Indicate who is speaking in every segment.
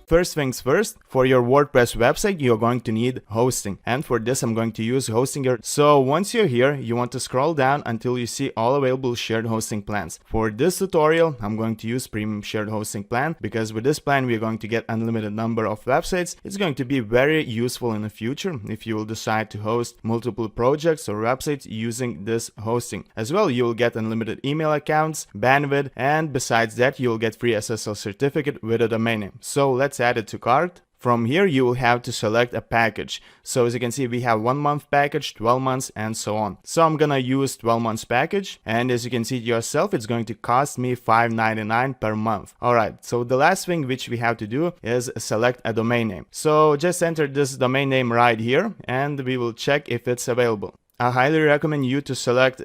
Speaker 1: First things first, for your WordPress website, you're going to need hosting. And for this, I'm going to use Hostinger. So once you're here, you want to scroll down until you see all available shared hosting plans. For this tutorial, I'm going to use Premium Shared Hosting Plan because with this plan, we're going to get unlimited number of websites. It's going to be very useful in the future if you will decide to host multiple projects or websites using this hosting. As well, you will get unlimited email accounts, bandwidth, and besides that, you will get free SSL certificate with a domain name. So let's add it to cart. From here, you will have to select a package. So as you can see, we have 1 month package, 12 months, and so on. So I'm gonna use 12 months package. And as you can see yourself, it's going to cost me $5.99 per month. Alright, so the last thing which we have to do is select a domain name. So just enter this domain name right here and we will check if it's available. I highly recommend you to select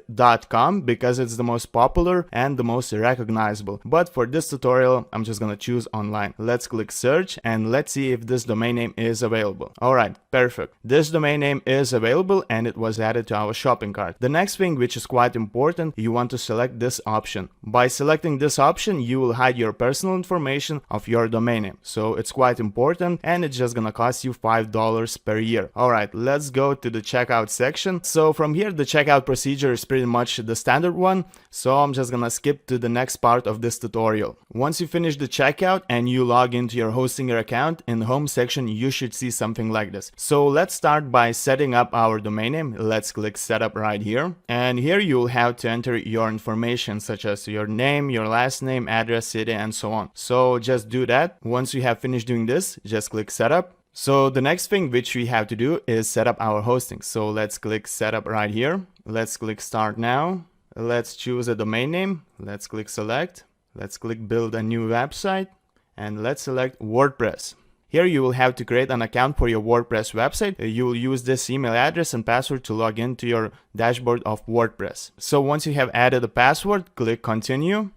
Speaker 1: .com because it's the most popular and the most recognizable. But for this tutorial, I'm just gonna choose online. Let's click search and let's see if this domain name is available. Alright, perfect. This domain name is available and it was added to our shopping cart. The next thing, which is quite important, you want to select this option. By selecting this option, you will hide your personal information of your domain name. So it's quite important and it's just gonna cost you $5 per year. Alright, let's go to the checkout section. So from here, the checkout procedure is pretty much the standard one, so I'm just gonna skip to the next part of this tutorial. Once you finish the checkout and you log into your Hostinger account, in the home section you should see something like this. So let's start by setting up our domain name. Let's click setup right here, and here you'll have to enter your information such as your name, your last name, address, city, and so on. So just do that. Once you have finished doing this, just click setup. So the next thing which we have to do is set up our hosting. So let's click setup right here. Let's click start now. Let's choose a domain name. Let's click select. Let's click build a new website and let's select WordPress. Here you will have to create an account for your WordPress website. You will use this email address and password to log into your dashboard of WordPress. So once you have added a password, click continue.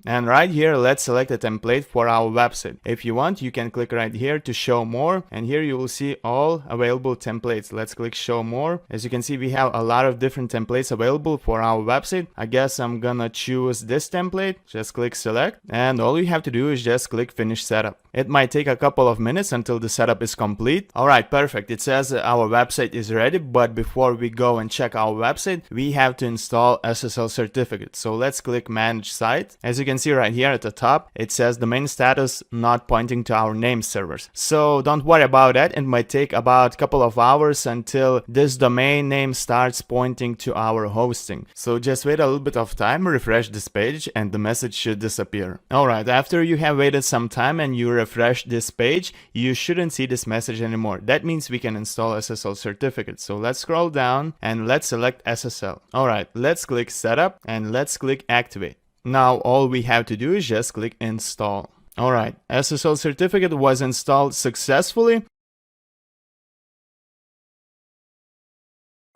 Speaker 1: And right here, let's select a template for our website. If you want, you can click right here to show more. And here you will see all available templates. Let's click show more. As you can see, we have a lot of different templates available for our website. I guess I'm gonna choose this template. Just click select. And all you have to do is just click finish setup. It might take a couple of minutes until the setup is complete. Alright, perfect. It says our website is ready. But before we go and check our website, we have to install SSL certificate. So let's click manage site. As you can see right here at the top, it says domain status not pointing to our name servers. So don't worry about that. It might take about a couple of hours until this domain name starts pointing to our hosting. So just wait a little bit of time, refresh this page, and the message should disappear. Alright, after you have waited some time and you refresh this page, you shouldn't see this message anymore. That means we can install SSL certificate. So let's scroll down and let's select SSL. Alright, let's click setup and let's click activate. Now all we have to do is just click install. Alright, SSL certificate was installed successfully.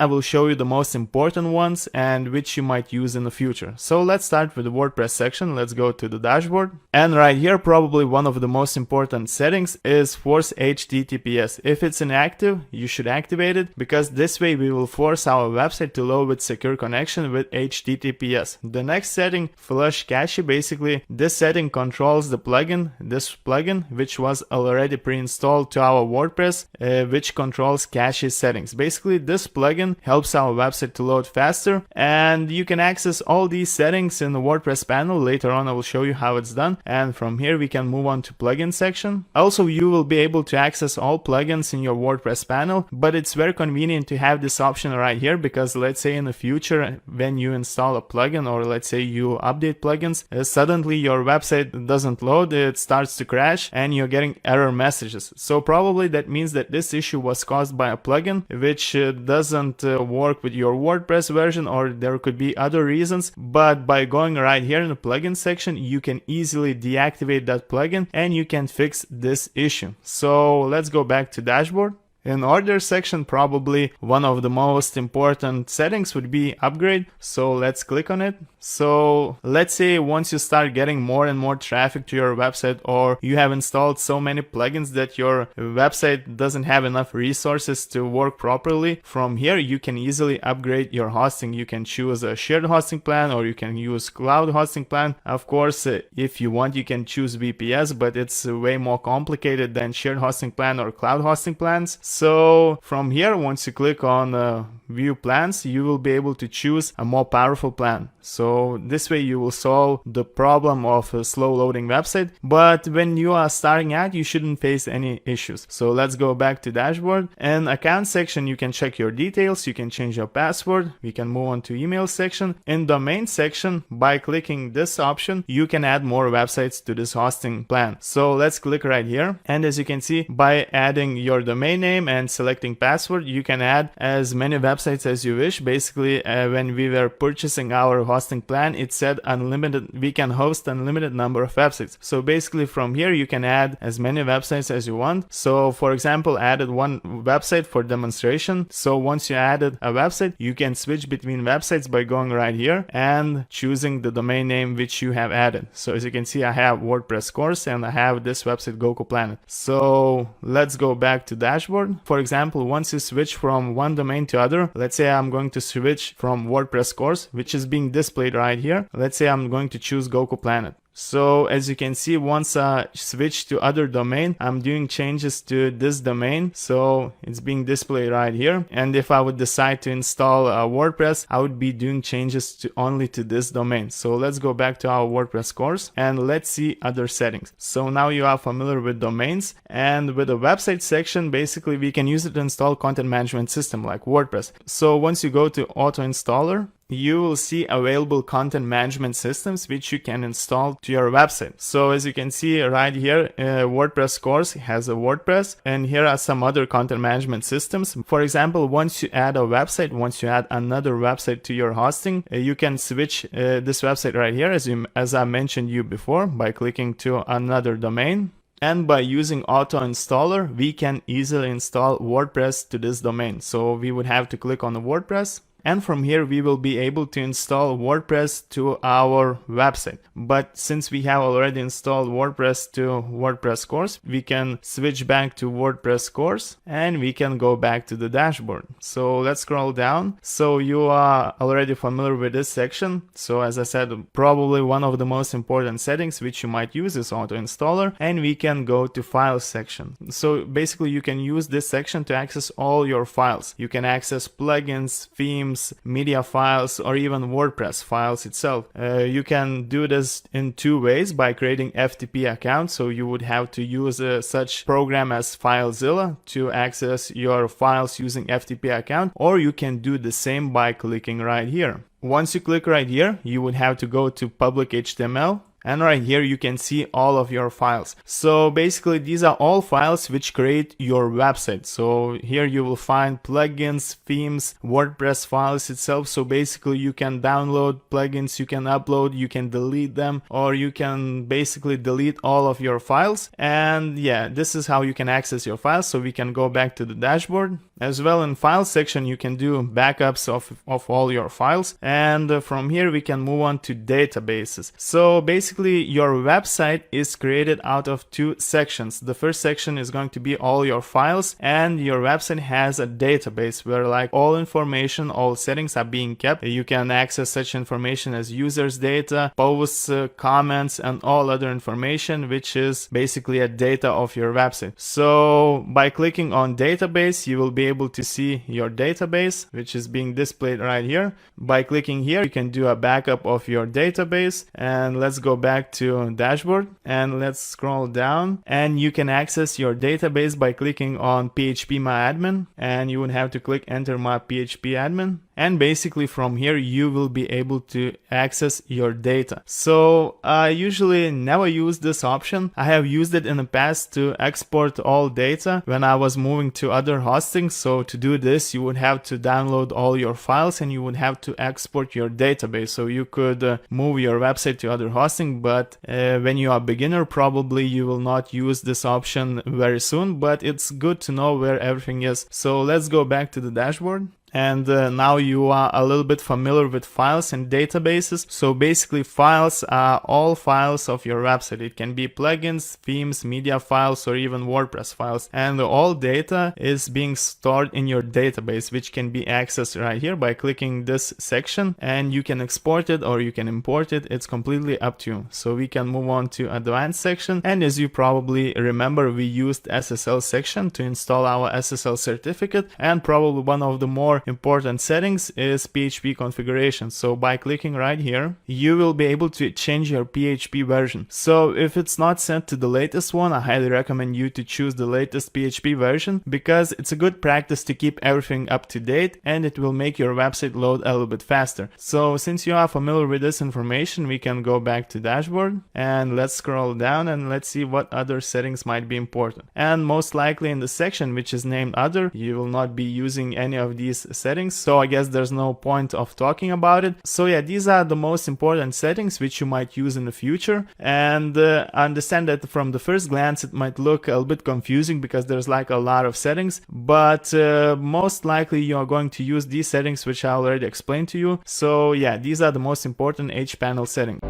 Speaker 1: I will show you the most important ones and which you might use in the future. So let's start with the WordPress section. Let's go to the dashboard. And right here, probably one of the most important settings is force HTTPS. If it's inactive, you should activate it because this way we will force our website to load with secure connection with HTTPS. The next setting, flush cache. Basically, this setting controls the plugin, which was already pre-installed to our WordPress, which controls cache settings. Basically, this plugin helps our website to load faster, and you can access all these settings in the WordPress panel. Later on I will show you how it's done, and from here we can move on to plugin section. Also, you will be able to access all plugins in your WordPress panel, but it's very convenient to have this option right here because let's say in the future when you install a plugin or let's say you update plugins, suddenly your website doesn't load, it starts to crash and you're getting error messages. So probably that means that this issue was caused by a plugin which doesn't work with your WordPress version, or there could be other reasons, but by going right here in the plugin section you can easily deactivate that plugin and you can fix this issue. So let's go back to dashboard. In order section, probably one of the most important settings would be upgrade. So let's click on it. So let's say once you start getting more and more traffic to your website, or you have installed so many plugins that your website doesn't have enough resources to work properly, from here you can easily upgrade your hosting. You can choose a shared hosting plan, or you can use cloud hosting plan. Of course, if you want, you can choose VPS, but it's way more complicated than shared hosting plan or cloud hosting plans. So from here, once you click on view plans, you will be able to choose a more powerful plan. So this way you will solve the problem of a slow loading website. But when you are starting out, you shouldn't face any issues. So let's go back to dashboard. In account section, you can check your details. You can change your password. We can move on to email section. In domain section, by clicking this option, you can add more websites to this hosting plan. So let's click right here. And as you can see, by adding your domain name and selecting password, you can add as many websites as you wish. Basically, when we were purchasing our hosting plan, it said unlimited, we can host unlimited number of websites. So basically from here you can add as many websites as you want. So for example, added one website for demonstration. So once you added a website, you can switch between websites by going right here and choosing the domain name which you have added. So as you can see, I have WordPress course and I have this website Goku Planet. So let's go back to dashboard. For example, once you switch from one domain to other, let's say I'm going to switch from WordPress course, which is being displayed right here. Let's say I'm going to choose Goku Planet. So as you can see, once I switch to other domain, I'm doing changes to this domain. So it's being displayed right here. And if I would decide to install WordPress, I would be doing changes only to this domain. So let's go back to our WordPress course and let's see other settings. So now you are familiar with domains, and with the website section, basically we can use it to install content management system like WordPress. So once you go to auto installer, you will see available content management systems which you can install to your website. So as you can see right here, WordPress course has a WordPress, and here are some other content management systems. For example, once you add a website, once you add another website to your hosting, you can switch this website right here, as I mentioned you before, by clicking to another domain. And by using auto installer, we can easily install WordPress to this domain. So we would have to click on the WordPress. And from here, we will be able to install WordPress to our website. But since we have already installed WordPress to WordPress course, we can switch back to WordPress course and we can go back to the dashboard. So let's scroll down. So you are already familiar with this section. So as I said, probably one of the most important settings which you might use is auto installer, and we can go to files section. So basically you can use this section to access all your files. You can access plugins, themes, media files, or even WordPress files itself. You can do this in two ways: by creating FTP account. So you would have to use such program as FileZilla to access your files using FTP account, or you can do the same by clicking right here. Once you click right here, you would have to go to public HTML. And right here you can see all of your files. So basically these are all files which create your website. So here you will find plugins, themes, WordPress files itself. So basically you can download plugins, you can upload, you can delete them, or you can basically delete all of your files. And yeah, this is how you can access your files. So we can go back to the dashboard. As well, in file section you can do backups of all your files, and from here we can move on to databases. So basically your website is created out of two sections. The first section is going to be all your files, and your website has a database where like all information, all settings are being kept. You can access such information as users data, posts, comments, and all other information which is basically a data of your website. So by clicking on database, you will be able to see your database, which is being displayed right here. By clicking here, you can do a backup of your database. And let's go back to dashboard and let's scroll down, and you can access your database by clicking on PHP My Admin, and you would have to click enter my PHP admin. and basically from here you will be able to access your data. So I usually never use this option. I have used it in the past to export all data when I was moving to other hosting. So to do this, you would have to download all your files and you would have to export your database. So you could move your website to other hosting, but when you are a beginner, probably you will not use this option very soon, but it's good to know where everything is. So let's go back to the dashboard. And now you are a little bit familiar with files and databases. So basically files are all files of your website. It can be plugins, themes, media files, or even WordPress files. And all data is being stored in your database, which can be accessed right here by clicking this section, and you can export it or you can import it. It's completely up to you. So we can move on to advanced section. And as you probably remember, we used SSL section to install our SSL certificate, and probably one of the more important settings is PHP configuration. So by clicking right here, you will be able to change your PHP version. So if it's not set to the latest one, I highly recommend you to choose the latest PHP version, because it's a good practice to keep everything up to date and it will make your website load a little bit faster. So since you are familiar with this information, we can go back to dashboard and let's scroll down and let's see what other settings might be important. And most likely in the section which is named other, you will not be using any of these settings, so I guess there's no point of talking about it. So yeah, these are the most important settings which you might use in the future, and I understand that from the first glance it might look a little bit confusing because there's like a lot of settings, but most likely you are going to use these settings which I already explained to you. So yeah, these are the most important HPanel settings.